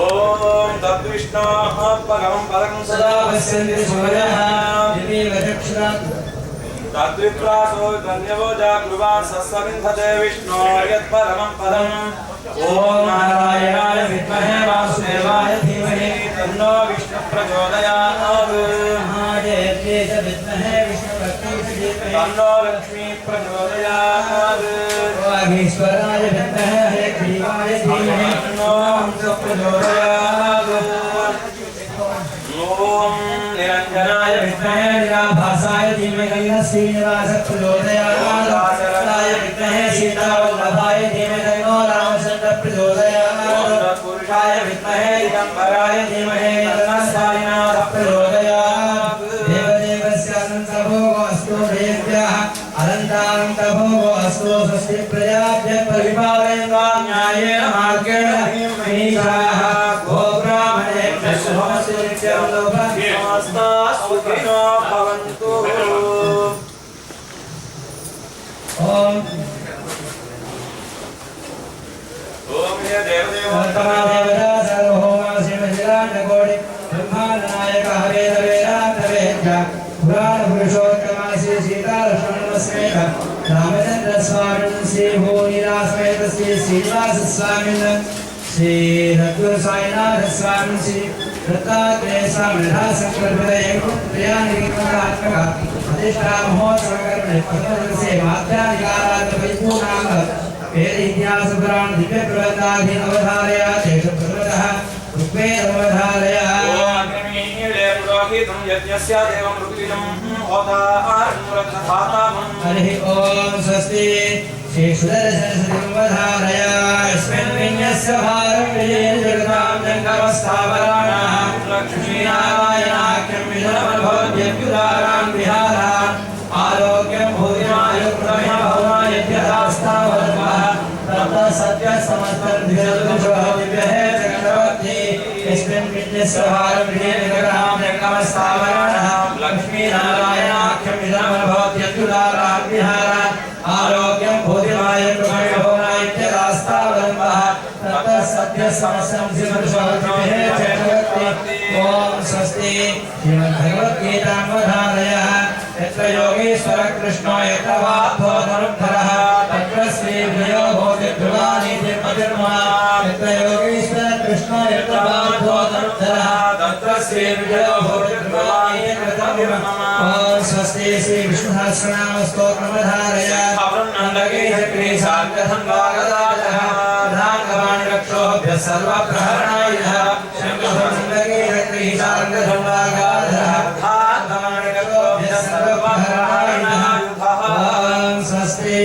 ओम तद्विष्णोः परमं पदं सदा पश्यन्ति सूर्यः तद्विप्रासो धन्यवो जागृवान् सस्वविन्धते विष्णो यत्परमं पदम् ओम नारायणाय विद्महे वासुदेवाय धीमहि तन्नो विष्णुः प्रचोदयात् महादेव्यै च विद्महे विष्णुपत्न्यै च धीमहि तन्नो लक्ष्मीः प्रचोदयात् वागीश्वराय विद्महे हयग्रीवाय धीमहि तन्नो हंसः प्रचोदयात् ओम निरंजनाय विद्महे निराभासाय धीमहि श्रीनिवासः प्रचोदयात् राय विद्महे सीतावल्लभाय धीमहि तन्नो रामचन्द्रः प्रचोदयात् पुरुषाय विद्महे दिगम्बराय धीमहि तन्नो स्वामिनाथः प्रचोदयात् देवदेवस्य अनन्तभोगोऽस्तु देव्याः अनन्तानन्तभोगोऽस्तु स्वस्ति प्रजाभ्यः परिपालयन्तां न्यायेन मार्गेण महीषाः गोब्राह्मणेभ्यः शुभमस्तु नित्यं लोकस्ता सुखिनो भवन्तु ओम ये देवदेवोत्तमा देवता सर्वभौमा शिवजिराण्डकोटि ब्रह्माण्डनायकः वेदवेदान्तवेद्य पुराणपुरुषोत्तमा श्री सीतालक्ष्मणसमेत रामचन्द्रस्वामिन् श्रीभुवनिरासमेत श्री श्रीनिवासस्वामिन् श्री रघुसाईनाथस्वामिन् श्री दत्तात्रेय स्वामिनः संकल्पितयज्ञानिकमात्मक अधिष्ठा महोत्सवकर्मणे प्रथमदिवसे माध्यानिकारात् परिपूर्णाङ्ग वेद इतिहास पुराण दिव्य प्रबन्धाधीन अवधारय शेष पर्वतः ऋग्वेद अवधारय यज्ञस्य देवं ऋग्वेदं हरिः ओम स्वस्ति श्री सुदर्शनसतिमवधारय यस्मिन् विन्यस्य भारं विजयेन जगतां जङ्गमस्थावराणां लक्ष्मीनारायणाख्यं विजनमनुभवद्यभ्युदारान् विहारान् आरोग्यं भूरिमायुर्भवनायभ्यदास्तावद्मः ततः सत्यसमस्तद्विजदुषोदिव्यः चक्रवर्ती यस्मिन् विन्यस्य भारं विजयेन जगतां जङ्गमस्थावराणां लक्ष्मीनारायणाख्यं विजनमनुभवद्यभ्युदारान् विहारान् आरोग्यं भूरिमायुर्भवनायभ्यदास्तावद्मः ततः सत्यसमस्तद्विजदुषोदिव्यः चक्रवर्ती ओम स्वस्ति श्रीमद्भगवद्गीतामवधारयः यत्र योगेश्वर कृष्णो यत्र वाग्भवधनुद्धरः तत्र श्रीविजयो भवति ध्रुवानीति मतिर्मः यत्र योगेश्वर कृष्णो यत्र वाग्भवधनुद्धरः तत्र श्रीविजयो भवति ध्रुवानीति मतिर्मः ओम स्वस्ति श्री विष्णुसहस्रनामस्तोत्रमवधारय अवृण्णन्दके चक्रे सार्गधं वागदातः धाङ्गवाणि रक्षोभ्यः सर्वप्रहरणायुधः शङ्खधन्दके चक्रे सार्गधं वागदातः धाङ्गवाणि रक्षोभ्यः सर्वप्रहरणायुधः ओम स्वस्ति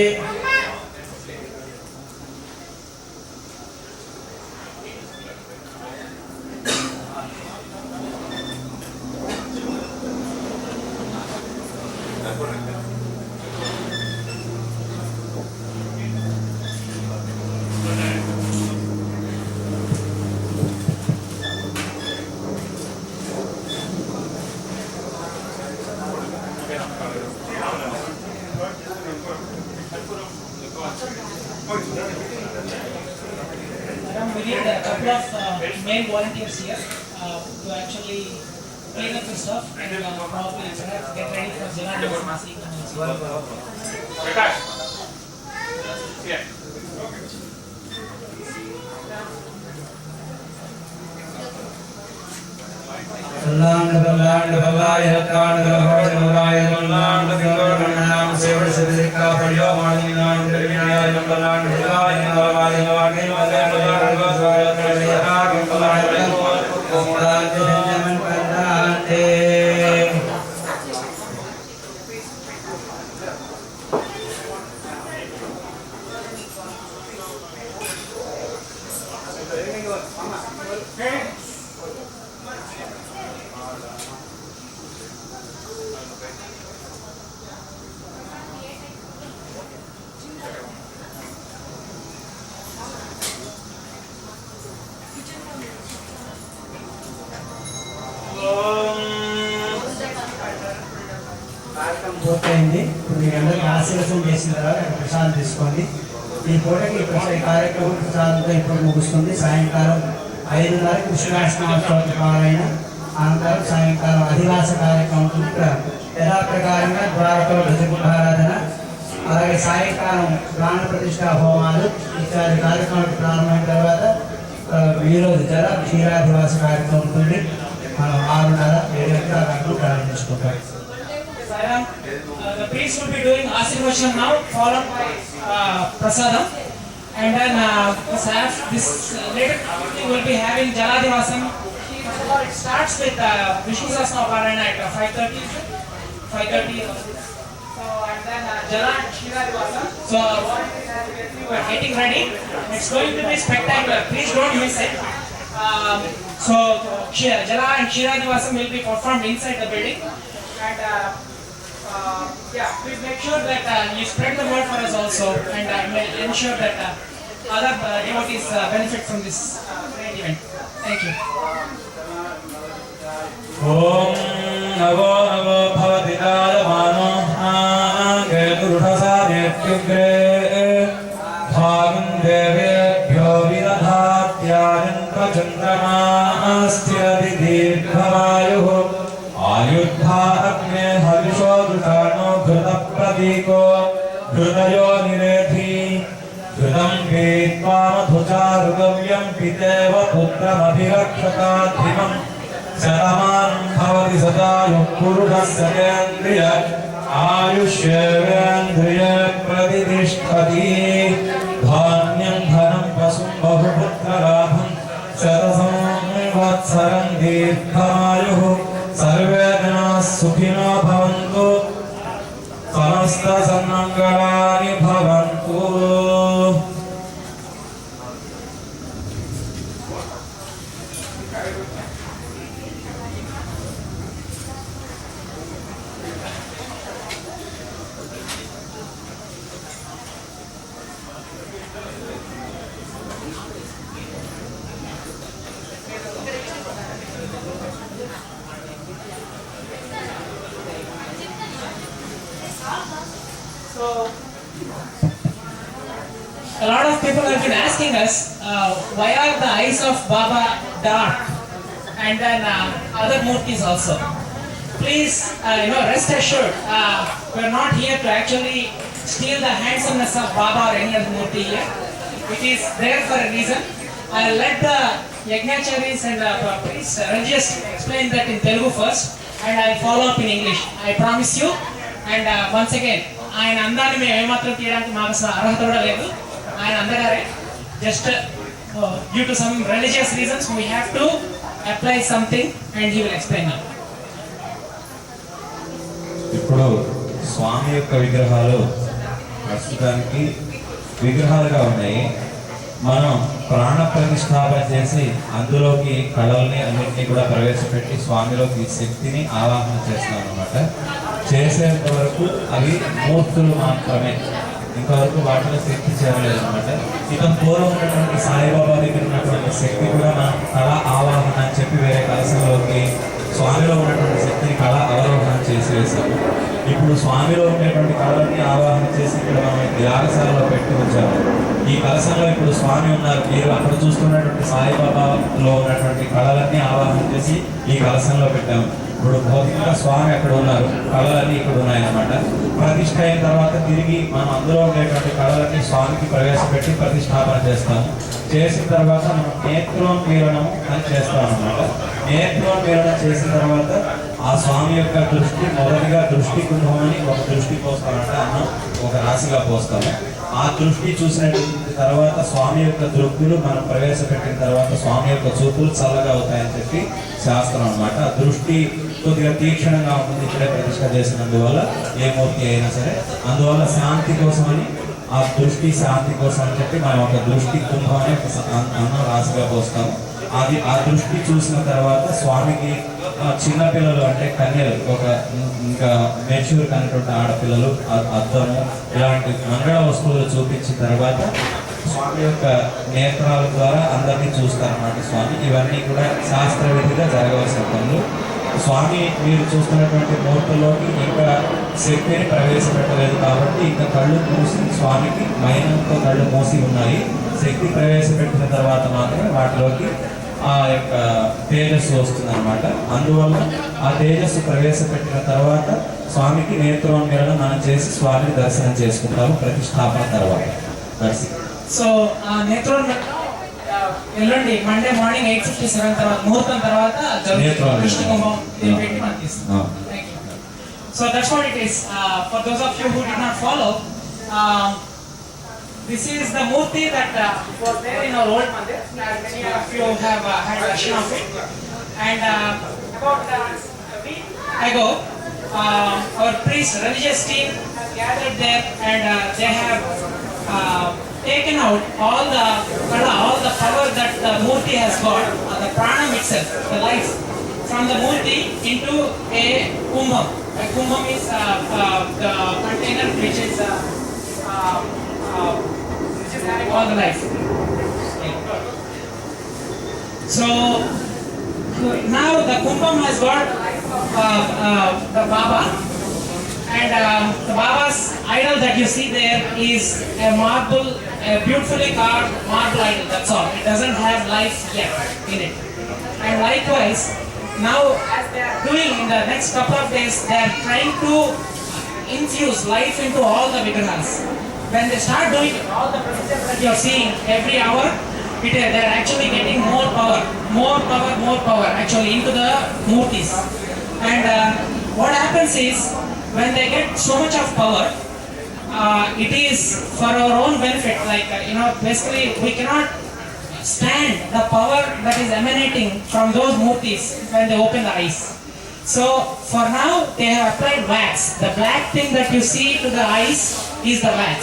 We need a couple of male volunteers here to actually clean up the stuff and probably perhaps get ready for Janardhan this evening. Prakash. Yeah. Land Bhavaya Kand Bhavaya Bhavaya Land Bhavaya Sevar Siddhika Pariyo Madhinan Dirvinaya Land Bhavaya Bhavaya Bhavaya Bhavaya పూర్తయింది. ఇప్పుడు మీ అందరికీ ఆశీర్వచనం చేసిన తర్వాత ప్రసాదం తీసుకోండి. ఈ పూటకి ఈ కార్యక్రమం ప్రసాదంతో ఇప్పుడు ముగుస్తుంది. సాయంకాలం 5:30కి కృష్ణాష్టమి పారాయణ, అనంతరం సాయంకాలం అధివాస కార్యక్రమం ఉంటుంది. ఇక్కడ యథాప్రకారంగా ద్వారకలో ధ్వజకుటారాధన, అలాగే సాయంకాలం ప్రాణ ప్రతిష్ఠా హోమాలు ఇత్యాది కార్యక్రమాలు ప్రారంభమైన తర్వాత ఈరోజు జల క్షీరాధివాస కార్యక్రమం ఉంటుంది. మనం 6:30-7 ప్రారంభించుకుంటాం. The priest will be doing Asirvachanam now, followed by Prasadam, and then this later will be having Jaladivasam. It starts with Vishnu Sahasranama Parayana at 5:30. So and then Jala and Kshiradivasam. So we are getting ready. It's going to be spectacular. Please don't miss it. So Jala and Kshiradivasam will be performed inside the building, and please make sure that you spread the word for us also, and ensure that other devotees benefit from this great event. Thank you. Om Navo Navo Bhavati Dayamano Gedurudasanetyugre Bhagam Devebhyo Viradhatyayantra Chandramasthirati Dirghavayu Ayudha Agne Havishodutano Ghruta Pradiko Ghrudayo Nirethi Ghrutam Vetva Madhucharugavyam Piteva Putram Abhirakshakadhimam Saraman Bhavati Sadayum Purusasya Kendriya Ayushyevendriya Pradidishtati Dhanyam Dhanam Pasum Bahuputralabham Sarasam Vatsaram Dirghayuh Sarve Janas Sukhino Bhavantu Samasta Sanmangalani Bhavantu. So, a lot of people have been asking us, why are the eyes of Baba dark, and then other murtis also. Please, rest assured, we are not here to actually steal the handsomeness of Baba or any other murti here. It is there for a reason. I'll let the Yajnacharis and priests just explain that in Telugu first, and I'll follow up in English. I promise you. And once again, ఆయన అందాన్ని మేము ఏమాత్రం తీయడానికి మాకు అర్హత కూడా లేదు. ఆయన అందగారే. Just due to some religious reasons we have to apply something and he will explain now. ఇప్పుడు స్వామి యొక్క విగ్రహాలు ప్రస్తుతానికి విగ్రహాలుగా ఉన్నాయి. మనం ప్రాణ ప్రతిష్టాపన చేసి అందులోకి కళల్ని అన్నింటినీ కూడా ప్రవేశపెట్టి స్వామిలోకి శక్తిని ఆవాహన చేస్తాం అన్నమాట. చేసేంత వరకు అవి మూర్తులు మాత్రమే, ఇంతవరకు వాటిలో శక్తి చేయలేదు అనమాట. ఇక పూర్వం ఉన్నటువంటి సాయిబాబా దగ్గర ఉన్నటువంటి శక్తి కూడా మనం కళ ఆవాహన అని చెప్పి వేరే కలశంలోకి స్వామిలో ఉన్నటువంటి శక్తిని కళ అవరోహణ చేసి వేశాము. ఇప్పుడు స్వామిలో ఉండేటువంటి కళలన్నీ ఆవాహన చేసి ఇక్కడ మనం యాగశాలలో పెట్టి ఉంచాము. ఈ కలశంలో ఇప్పుడు స్వామి ఉన్నారు. మీరు అక్కడ చూస్తున్నటువంటి సాయిబాబాలో ఉన్నటువంటి కళలన్నీ ఆవాహన చేసి ఈ కలశంలో పెట్టాము. ఇప్పుడు భౌతికంగా స్వామి అక్కడ ఉన్నారు, కళలన్నీ ఇక్కడ ఉన్నాయన్నమాట. ప్రతిష్ఠ అయిన తర్వాత తిరిగి మనం అందులో ఉండేటువంటి కళలన్నీ స్వామికి ప్రవేశపెట్టి ప్రతిష్టాపన చేస్తాము. చేసిన తర్వాత మనం నేత్రోన్మీలనం అని చేస్తాం అన్నమాట. నేత్రోన్మీలనం చేసిన తర్వాత ఆ స్వామి యొక్క దృష్టి మొదటిగా దృష్టి కుంభం అని ఒక దృష్టి పోస్తామంట, అన్నం ఒక రాశిగా పోస్తాము. ఆ దృష్టి చూసినటువంటి తర్వాత స్వామి యొక్క దృక్కులు మనం ప్రవేశపెట్టిన తర్వాత స్వామి యొక్క చూపులు చల్లగా అవుతాయని చెప్పి శాస్త్రం అన్నమాట. ఆ దృష్టి కొద్దిగా తీక్షణంగా ఉంటుంది ఇక్కడే ప్రతిష్ట చేసినందువల్ల, ఏ మూర్తి అయినా సరే. అందువల్ల శాంతి కోసమని ఆ దృష్టి శాంతి కోసం అని చెప్పి మనం ఒక దృష్టి కుంభం అని ఒక అన్నం రాశిగా పోస్తాము. అది ఆ దృష్టి చూసిన తర్వాత స్వామికి చిన్నపిల్లలు అంటే కన్యలు, ఒక ఇంకా మెచ్యూర్ కనేటువంటి ఆడపిల్లలు, అద్దము ఇలాంటి మంగళ వస్తువులు చూపించిన తర్వాత స్వామి యొక్క నేత్రాల ద్వారా అందరినీ చూస్తారన్నమాట స్వామి. ఇవన్నీ కూడా శాస్త్రవిధిగా జరగవలసిన పనులు. స్వామి మీరు చూస్తున్నటువంటి మూర్తుల్లోకి ఇంకా శక్తిని ప్రవేశపెట్టలేదు కాబట్టి ఇంకా కళ్ళు మూసి స్వామికి మైనంతో కళ్ళు మూసి ఉన్నాయి. శక్తి ప్రవేశపెట్టిన తర్వాత మాత్రమే వాటిలోకి ఆ యొక్క తేజస్సు వస్తుంది అనమాట. అందువల్ల ఆ తేజస్సు ప్రవేశపెట్టిన తర్వాత స్వామికి నేత్రోన్మిలన మనం చేసి స్వామిని దర్శనం చేసుకుంటాము ప్రతిష్టాపన తర్వాత దర్శనం. సో నేత్రోన్మిలన ఎల్లుండి మండే మార్నింగ్ 8:57 తర్వాత ముహూర్తం తర్వాత దృష్టి కుంభం పెట్టి మనం తీస్తాం. So that's what it is. For those of you who did not follow, this is the murti that was there in our old mandir. Many of you have had darshan of it. And about a week ago, our priest, religious team has gathered there, and they have taken out all the power that the murti has got, the pranam itself, the life, from the murti into a kumbham. A kumbham is the container which is having all the life. So now the kumbham has got the life of the Baba, and the Baba's idol that you see there is a marble, a beautifully carved marble idol. That's all. It doesn't have life yet in it. And likewise, now as they are doing in the next couple of days, they are trying to infuse life into all the vigrahas. When they start doing it, all the procedures that you are seeing every hour, they are actually getting more power actually into the murtis. And what happens is, when they get so much of power, it is for our own benefit. Like basically we cannot stand the power that is emanating from those murtis when they open the eyes. So for now they have applied wax. The black thing that you see to the eyes is the wax.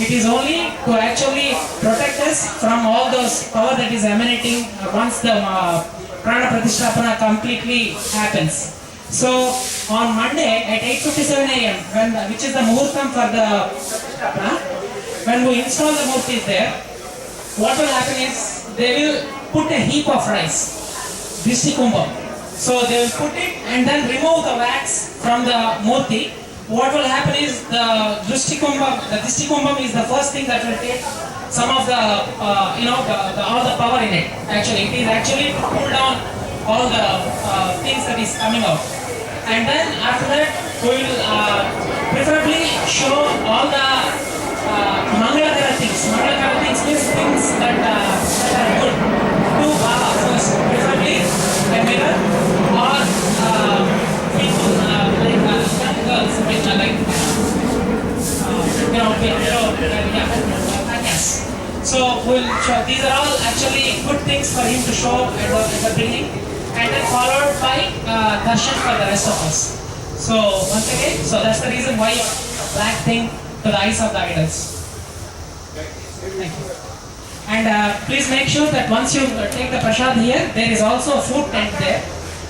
It is only to actually protect us from all those power that is emanating once the prana pratishtapana completely happens. So on Monday at 8:57 a.m., which is the muhurtam for the pratishtapana, when we install the murtis there, what will happen is they will put a heap of rice, drishti kumbham. So they will put it and then remove the wax from the murti. What will happen is the drishti kumbham is the first thing that will take some of the all the power in it. Actually, it is actually to pull down all the things that is coming out. And then after that, we will preferably show all the Mangalakara things. Mangalakara things means things that are good to Baba first. Preferably a mirror or people like young girls with yes. So we'll show. These are all actually good things for him to show at the beginning, and then followed by darshan for the rest of us. So once again, so that's the reason why black thing to the eyes of the idols. Thank you. And please make sure that once you take the prasad here, there is also a food tent there,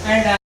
and